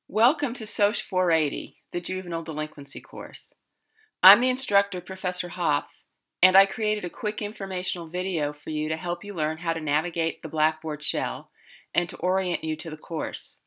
Welcome to SOC 480, the Juvenile Delinquency course. I'm the instructor, Professor Hopf, and I created a quick informational video for you to help you learn how to navigate the Blackboard shell and to orient you to the course.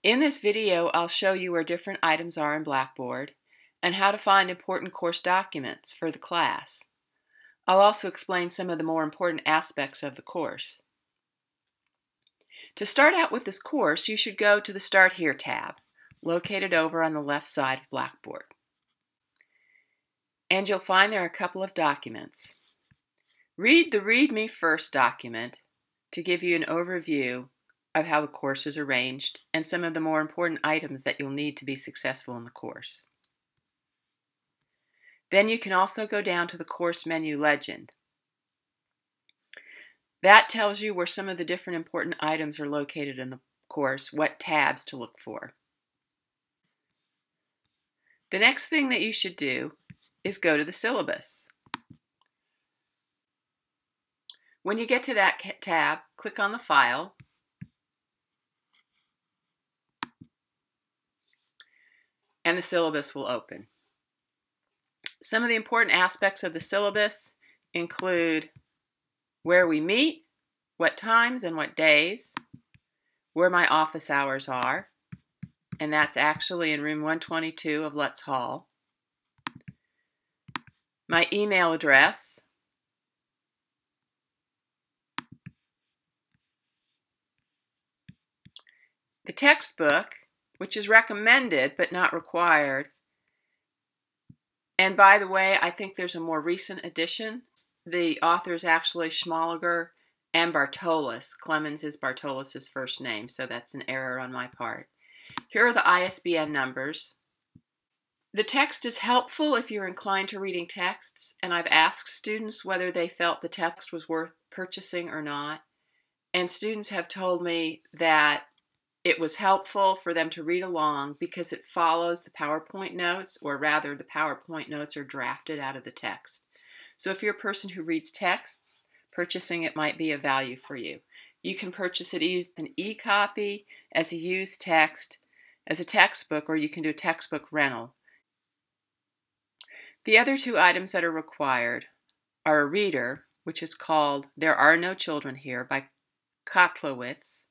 In this video, I'll show you where different items are in Blackboard and how to find important course documents for the class. I'll also explain some of the more important aspects of the course. To start out with this course, you should go to the Start Here tab, located over on the left side of Blackboard. And you'll find there are a couple of documents. Read the Read Me First document to give you an overview of how the course is arranged and some of the more important items that you'll need to be successful in the course. Then you can also go down to the course menu legend. That tells you where some of the different important items are located in the course, what tabs to look for. The next thing that you should do is go to the syllabus. When you get to that tab, click on the file and the syllabus will open. Some of the important aspects of the syllabus include where we meet, what times and what days, where my office hours are, and that's actually in room 122 of Lutz Hall, my email address, the textbook, which is recommended but not required. And by the way, I think there's a more recent edition. The author is actually Schmaliger and Bartolus. Clemens is Bartolus' first name, so that's an error on my part. Here are the ISBN numbers. The text is helpful if you're inclined to reading texts, and I've asked students whether they felt the text was worth purchasing or not. And students have told me that it was helpful for them to read along because it follows the PowerPoint notes, or rather the PowerPoint notes are drafted out of the text. So if you're a person who reads texts, purchasing it might be of value for you. You can purchase it as an e-copy, as a used text, as a textbook, or you can do a textbook rental. The other two items that are required are a reader, which is called There Are No Children Here by Kotlowitz.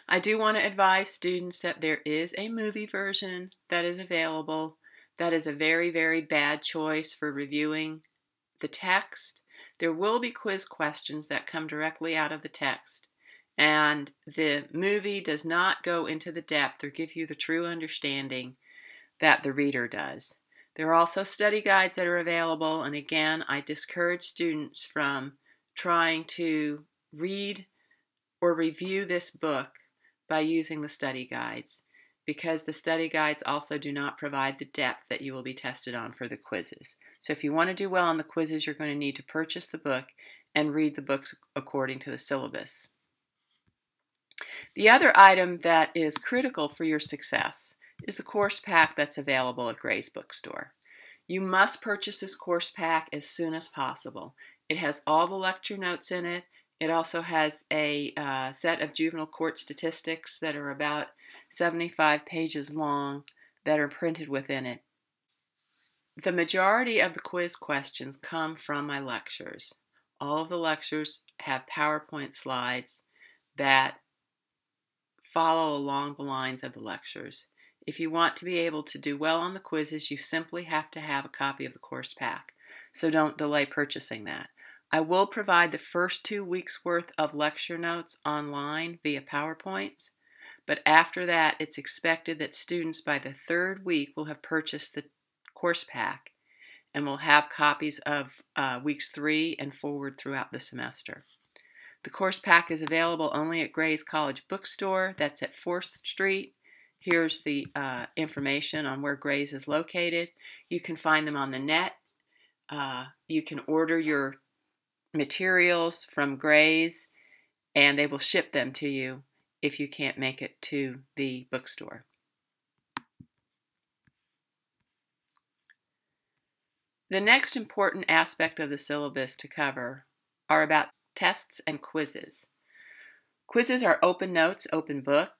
I do want to advise students that there is a movie version that is available. That is a very, very bad choice for reviewing the text. There will be quiz questions that come directly out of the text, and the movie does not go into the depth or give you the true understanding that the reader does. There are also study guides that are available, and again, I discourage students from trying to read or review this book by using the study guides, because the study guides also do not provide the depth that you will be tested on for the quizzes. So if you want to do well on the quizzes, you're going to need to purchase the book and read the books according to the syllabus. The other item that is critical for your success is the course pack that's available at Gray's Bookstore. You must purchase this course pack as soon as possible. It has all the lecture notes in it. It also has a set of juvenile court statistics that are about 75 pages long that are printed within it. The majority of the quiz questions come from my lectures. All of the lectures have PowerPoint slides that follow along the lines of the lectures. If you want to be able to do well on the quizzes, you simply have to have a copy of the course pack. So don't delay purchasing that. I will provide the first 2 weeks' worth of lecture notes online via PowerPoints, but after that it's expected that students by the 3rd week will have purchased the course pack and will have copies of weeks 3 and forward throughout the semester. The course pack is available only at Gray's College Bookstore. That's at 4th Street. Here's the information on where Gray's is located. You can find them on the net. You can order your materials from Gray's, and they will ship them to you if you can't make it to the bookstore. The next important aspect of the syllabus to cover are about tests and quizzes. Quizzes are open notes, open book.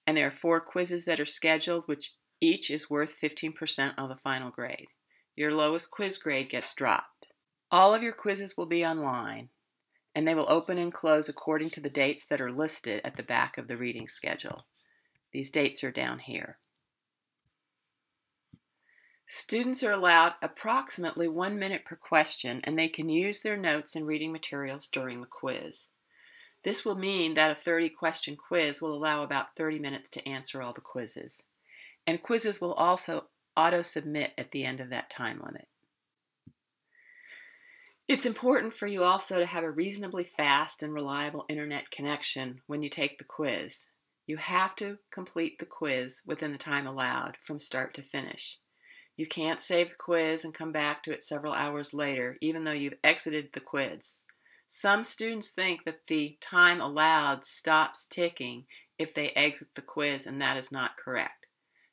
And there are 4 quizzes that are scheduled, which each is worth 15% of the final grade. Your lowest quiz grade gets dropped. All of your quizzes will be online, and they will open and close according to the dates that are listed at the back of the reading schedule. These dates are down here. Students are allowed approximately 1 minute per question, and they can use their notes and reading materials during the quiz. This will mean that a 30-question quiz will allow about 30 minutes to answer all the quizzes. And quizzes will also auto-submit at the end of that time limit. It's important for you also to have a reasonably fast and reliable internet connection when you take the quiz. You have to complete the quiz within the time allowed from start to finish. You can't save the quiz and come back to it several hours later, even though you've exited the quiz. Some students think that the time allowed stops ticking if they exit the quiz, and that is not correct.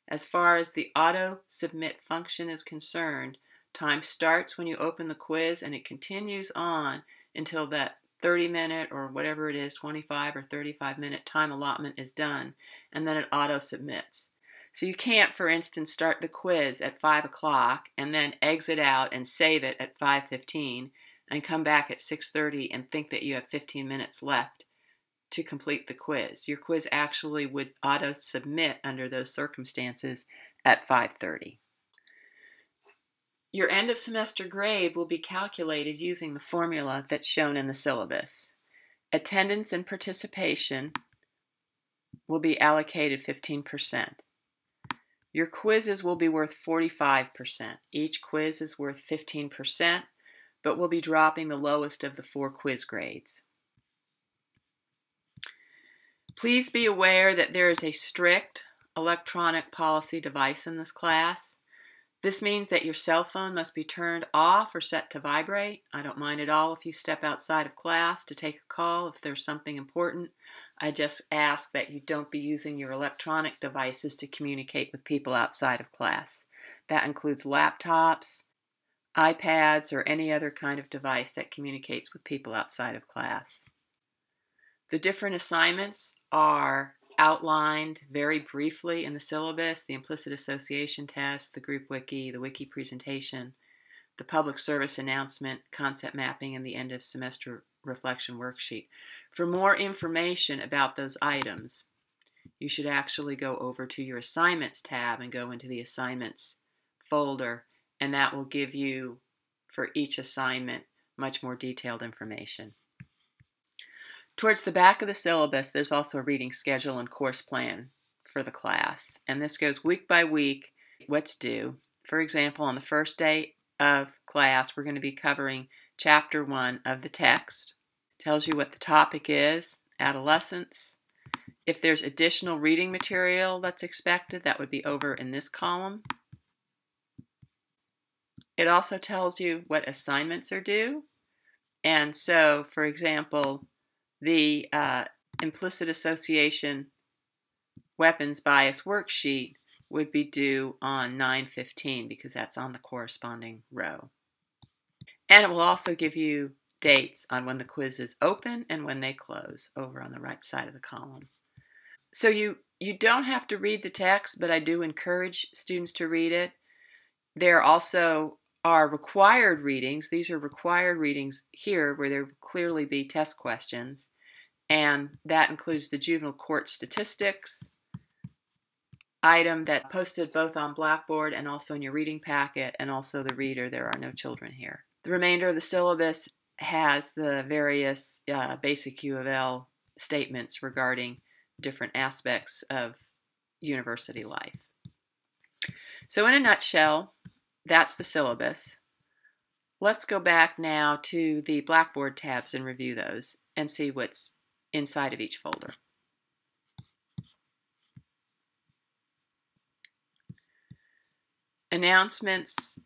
As far as the auto-submit function is concerned, time starts when you open the quiz and it continues on until that 30-minute or whatever it is, 25 or 35-minute time allotment is done, and then it auto-submits. So you can't, for instance, start the quiz at 5 o'clock and then exit out and save it at 5:15 and come back at 6:30 and think that you have 15 minutes left to complete the quiz. Your quiz actually would auto-submit under those circumstances at 5:30. Your end of semester grade will be calculated using the formula that's shown in the syllabus. Attendance and participation will be allocated 15%. Your quizzes will be worth 45%. Each quiz is worth 15%, but we'll be dropping the lowest of the 4 quiz grades. Please be aware that there is a strict electronic policy device in this class. This means that your cell phone must be turned off or set to vibrate. I don't mind at all if you step outside of class to take a call if there's something important. I just ask that you don't be using your electronic devices to communicate with people outside of class. That includes laptops, iPads, or any other kind of device that communicates with people outside of class. The different assignments are outlined very briefly in the syllabus: the implicit association test, the group wiki, the wiki presentation, the public service announcement, concept mapping, and the end of semester reflection worksheet. For more information about those items, you should actually go over to your assignments tab and go into the assignments folder, and that will give you, for each assignment, much more detailed information. Towards the back of the syllabus, there's also a reading schedule and course plan for the class, and this goes week by week, what's due. For example, on the first day of class, we're going to be covering Chapter 1 of the text. It tells you what the topic is, adolescence. If there's additional reading material that's expected, that would be over in this column. It also tells you what assignments are due, and so, for example, the implicit association weapons bias worksheet would be due on 9/15 because that's on the corresponding row. And it will also give you dates on when the quizzes open and when they close over on the right side of the column. So you don't have to read the text, but I do encourage students to read it. There also are required readings. These are required readings here where there will clearly be test questions, and that includes the juvenile court statistics item that posted both on Blackboard and also in your reading packet, and also the reader, There Are No Children Here. The remainder of the syllabus has the various basic U of L statements regarding different aspects of university life. So in a nutshell, that's the syllabus. Let's go back now to the Blackboard tabs and review those and see what's inside of each folder. Announcements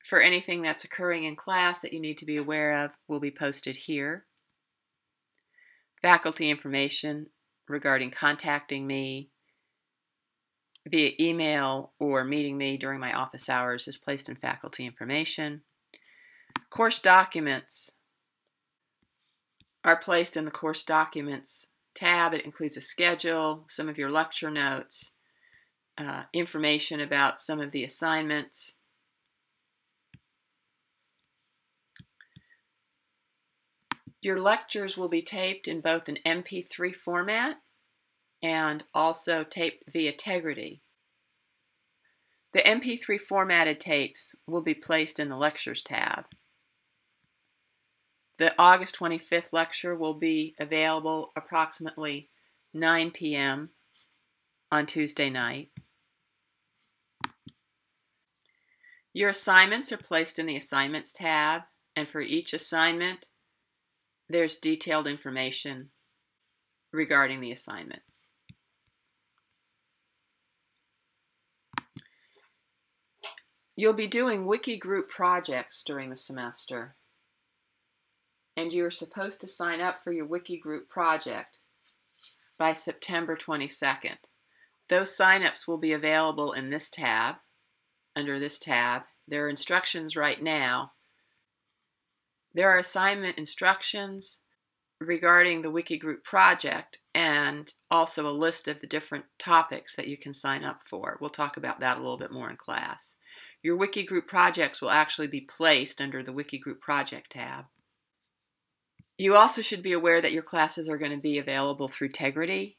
for anything that's occurring in class that you need to be aware of will be posted here. Faculty information regarding contacting me via email or meeting me during my office hours is placed in faculty information. Course documents are placed in the course documents tab. It includes a schedule, some of your lecture notes, information about some of the assignments. Your lectures will be taped in both an MP3 format and also taped via Tegrity. The MP3 formatted tapes will be placed in the Lectures tab. The August 25th lecture will be available approximately 9 p.m. on Tuesday night. Your assignments are placed in the Assignments tab, and for each assignment, there's detailed information regarding the assignment. You'll be doing wiki group projects during the semester, and you're supposed to sign up for your wiki group project by September 22nd. Those sign-ups will be available in this tab. Under this tab, there are instructions right now. There are assignment instructions regarding the wiki group project and also a list of the different topics that you can sign up for. We'll talk about that a little bit more in class. Your wiki group projects will actually be placed under the wiki group project tab. You also should be aware that your classes are going to be available through Tegrity.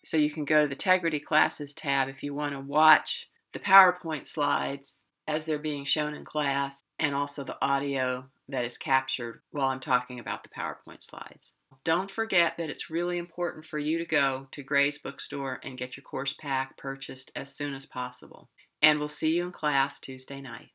So you can go to the Tegrity Classes tab if you want to watch the PowerPoint slides as they're being shown in class, and also the audio that is captured while I'm talking about the PowerPoint slides. Don't forget that it's really important for you to go to Gray's Bookstore and get your course pack purchased as soon as possible. And we'll see you in class Tuesday night.